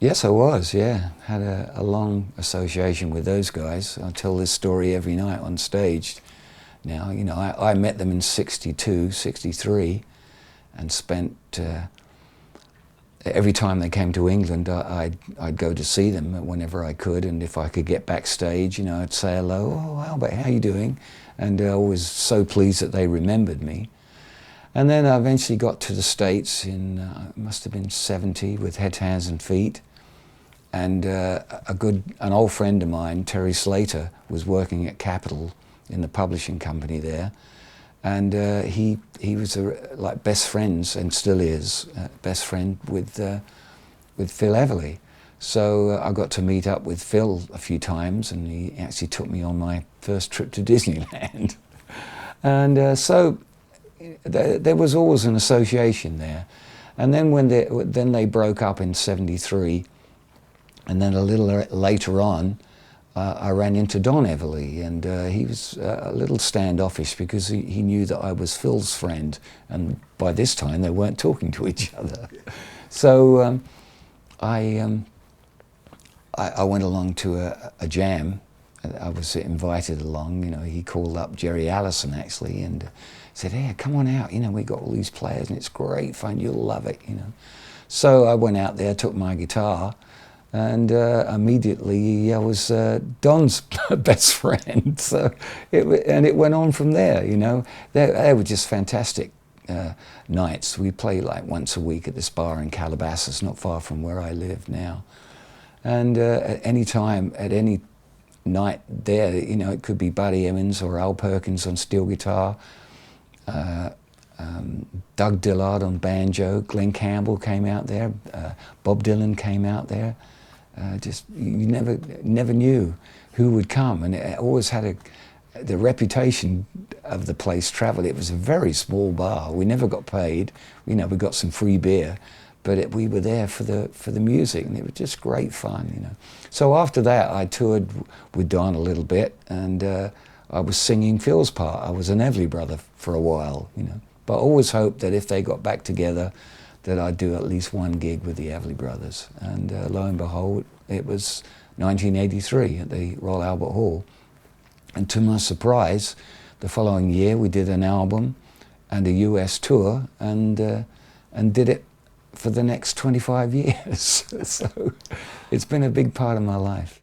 Yes, I was, yeah. Had a long association with those guys. I tell this story every night on stage now. You know, I met them in 62, 63, and spent, every time they came to England, I'd go to see them whenever I could, and if I could get backstage, you know, I'd say hello, oh, Albert, how you doing? And I was so pleased that they remembered me. And then I eventually got to the States in, it must have been 70, with Heads, Hands and Feet. And an old friend of mine, Terry Slater, was working at Capitol in the publishing company there, and he was like best friends, and still is best friend with Phil Everly. So I got to meet up with Phil a few times, and he actually took me on my first trip to Disneyland. And so there was always an association there. And then when they broke up in '73. And then a little later on, I ran into Don Everly, and he was a little standoffish because he knew that I was Phil's friend, and by this time they weren't talking to each other. So I went along to a jam. I was invited along. You know, he called up Jerry Allison actually, and said, "Hey, come on out. You know, we got all these players, and it's great fun. You'll love it." You know, so I went out there, took my guitar. And immediately I was Don's best friend. So it went on from there, you know. They were just fantastic nights. We play like once a week at this bar in Calabasas, not far from where I live now. And at any time, at any night there, you know, it could be Buddy Emmons or Al Perkins on steel guitar, Doug Dillard on banjo, Glenn Campbell came out there, Bob Dylan came out there. Just you never knew who would come, and it always had the reputation of the place traveled. It was a very small bar. We never got paid. You know, we got some free beer, but we were there for the music, and it was just great fun. You know. So after that, I toured with Don a little bit, and I was singing Phil's part. I was an Everly brother for a while. You know, but I always hoped that if they got back together, that I'd do at least one gig with the Everly Brothers. And lo and behold, it was 1983 at the Royal Albert Hall. And to my surprise, the following year we did an album and a US tour, and did it for the next 25 years. So it's been a big part of my life.